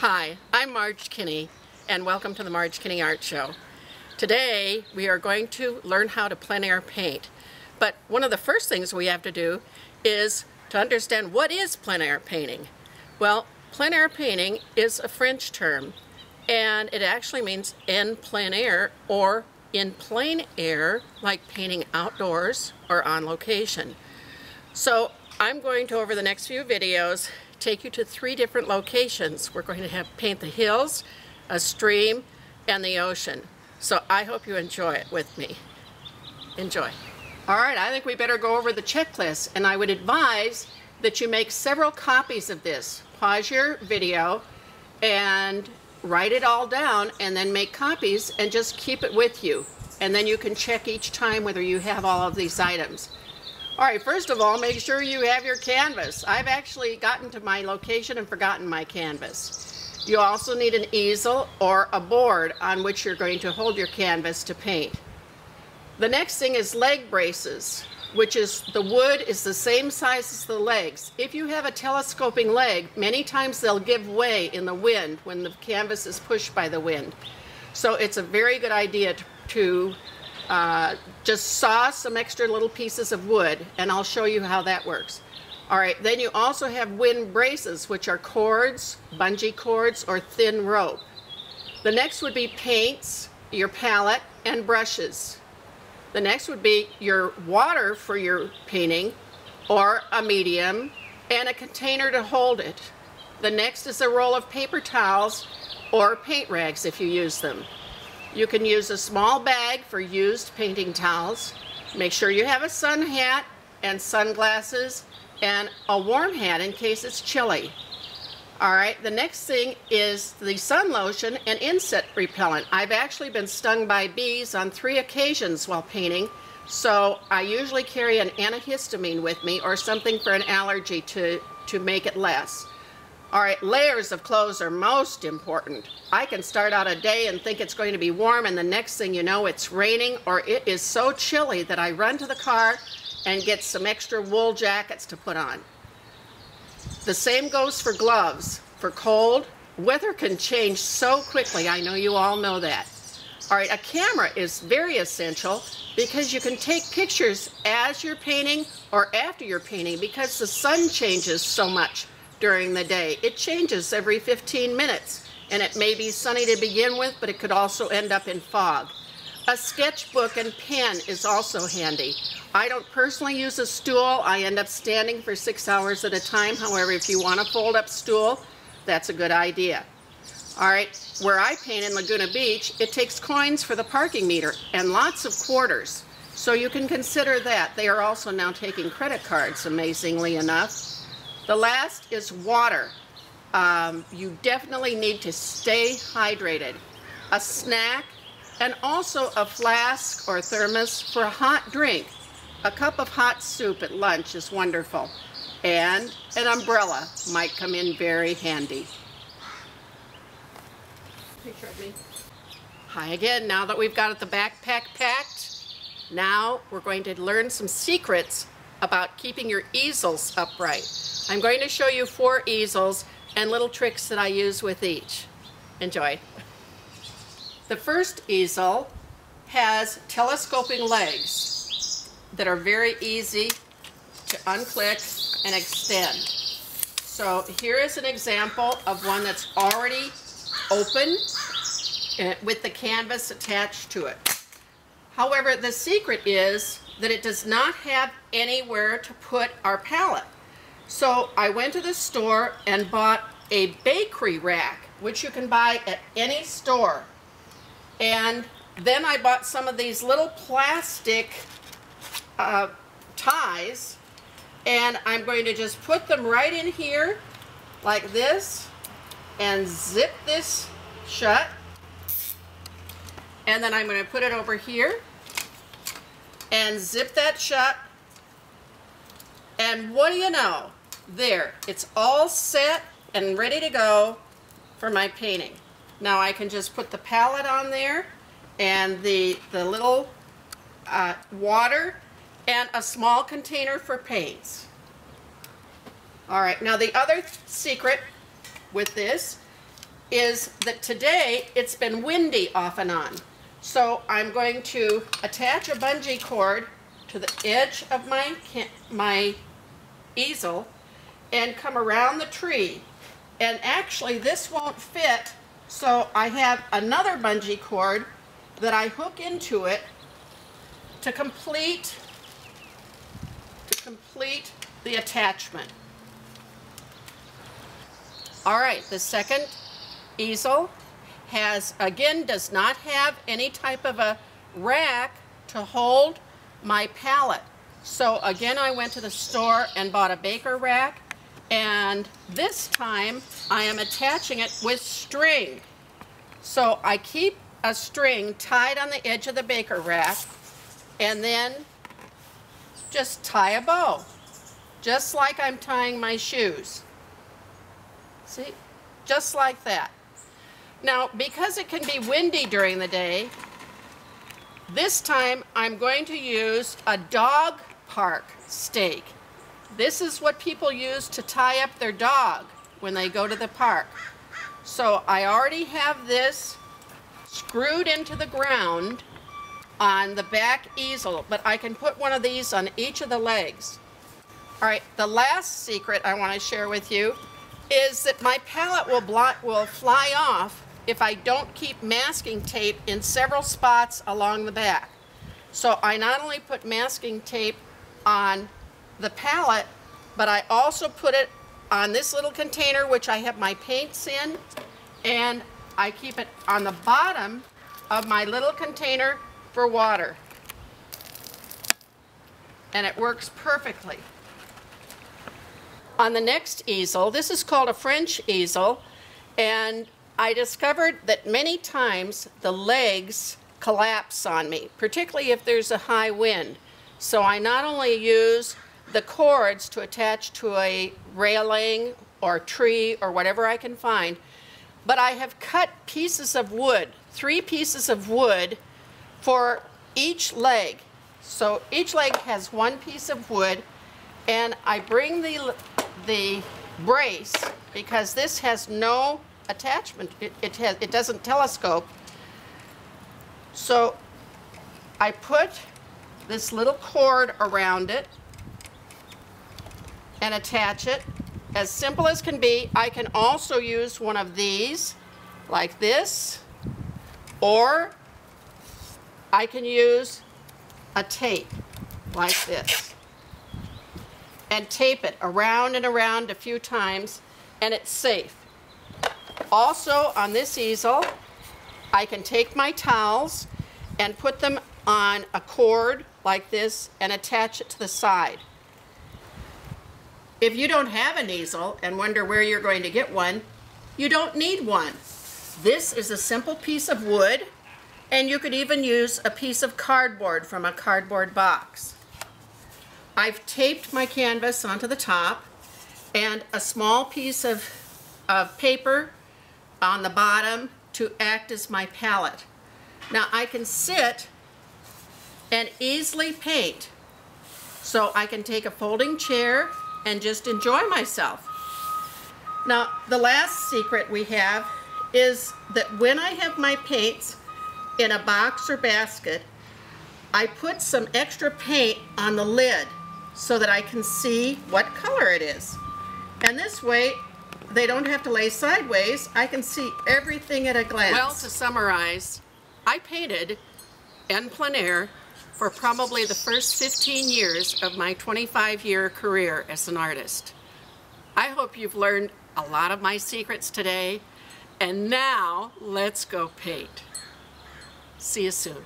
Hi, I'm Marge Kinney, and welcome to the Marge Kinney Art Show. Today we are going to learn how to plein air paint. But one of the first things we have to do is to understand what is plein air painting. Well, plein air painting is a French term, and it actually means en plein air or in plain air, like painting outdoors or on location. So I'm going to, over the next few videos, take you to 3 different locations. We're going to paint the hills, a stream, and the ocean. So I hope you enjoy it with me. Enjoy. All right, I think we better go over the checklist, and I would advise that you make several copies of this. Pause your video and write it all down, and then make copies and just keep it with you. And then you can check each time whether you have all of these items. All right, first of all, make sure you have your canvas. I've actually gotten to my location and forgotten my canvas. You also need an easel or a board on which you're going to hold your canvas to paint. The next thing is leg braces, which is the wood is the same size as the legs. If you have a telescoping leg, many times they'll give way in the wind when the canvas is pushed by the wind. So it's a very good idea to just saw some extra little pieces of wood, and I'll show you how that works. All right, then you also have wind braces, which are cords, bungee cords, or thin rope. The next would be paints, your palette, and brushes. The next would be your water for your painting, or a medium, and a container to hold it. The next is a roll of paper towels, or paint rags if you use them. You can use a small bag for used painting towels. Make sure you have a sun hat and sunglasses and a warm hat in case it's chilly. All right, the next thing is the sun lotion and insect repellent. I've actually been stung by bees on 3 occasions while painting, so I usually carry an antihistamine with me or something for an allergy to make it less. All right, layers of clothes are most important. I can start out a day and think it's going to be warm, and the next thing you know, it's raining or it is so chilly that I run to the car and get some extra wool jackets to put on. The same goes for gloves. For cold, weather can change so quickly. I know you all know that. All right, a camera is very essential because you can take pictures as you're painting or after you're painting because the sun changes so much during the day. It changes every 15 minutes, and it may be sunny to begin with, but it could also end up in fog. A sketchbook and pen is also handy. I don't personally use a stool. I end up standing for 6 hours at a time. However, if you want a fold-up stool, that's a good idea. All right, where I paint in Laguna Beach, it takes coins for the parking meter and lots of quarters. So you can consider that. They are also now taking credit cards, amazingly enough. The last is water. You definitely need to stay hydrated. A snack, and also a flask or thermos for a hot drink. A cup of hot soup at lunch is wonderful. And an umbrella might come in very handy. Picture of me. Hi again. Now that we've got the backpack packed, now we're going to learn some secrets about keeping your easels upright. I'm going to show you 4 easels and little tricks that I use with each. Enjoy. The first easel has telescoping legs that are very easy to unclick and extend. So here is an example of one that's already open with the canvas attached to it. However, the secret is that it does not have anywhere to put our pallet. So I went to the store and bought a bakery rack, which you can buy at any store. And then I bought some of these little plastic ties, and I'm going to just put them right in here like this and zip this shut. And then I'm going to put it over here and zip that shut. And what do you know? There, it's all set and ready to go for my painting. Now I can just put the palette on there and the little water and a small container for paints. All right, now the other secret with this is that today it's been windy off and on. So I'm going to attach a bungee cord to the edge of my easel and come around the tree. And actually this won't fit, so I have another bungee cord that I hook into it to complete the attachment. All right, the second easel does not have any type of a rack to hold my pallet. So again, I went to the store and bought a baker rack, and this time I am attaching it with string. So I keep a string tied on the edge of the baker rack and then just tie a bow, just like I'm tying my shoes. See, just like that. Now, because it can be windy during the day, this time I'm going to use a dog park stake. This is what people use to tie up their dog when they go to the park. So I already have this screwed into the ground on the back easel, but I can put one of these on each of the legs. All right, the last secret I want to share with you is that my pallet will fly off if I don't keep masking tape in several spots along the back. So I not only put masking tape on the pallet, but I also put it on this little container which I have my paints in, and I keep it on the bottom of my little container for water. And it works perfectly. On the next easel, this is called a French easel, and I discovered that many times the legs collapse on me, particularly if there's a high wind. So I not only use the cords to attach to a railing or tree or whatever I can find, but I have cut pieces of wood, 3 pieces of wood for each leg. So each leg has 1 piece of wood, and I bring the brace, because this has no attachment, it doesn't telescope. So I put this little cord around it and attach it. As simple as can be. I can also use one of these like this, or I can use a tape like this and tape it around and around a few times, and it's safe. Also on this easel, I can take my towels and put them on a cord like this and attach it to the side. If you don't have an easel and wonder where you're going to get one, you don't need one. This is a simple piece of wood, and you could even use a piece of cardboard from a cardboard box. I've taped my canvas onto the top and a small piece of paper on the bottom to act as my palette. Now I can sit and easily paint. So I can take a folding chair and just enjoy myself. Now the last secret we have is that when I have my paints in a box or basket, I put some extra paint on the lid so that I can see what color it is. And this way, they don't have to lay sideways. I can see everything at a glance. Well, to summarize, I painted in plein air for probably the first 15 years of my 25-year career as an artist. I hope you've learned a lot of my secrets today, and now let's go paint. See you soon.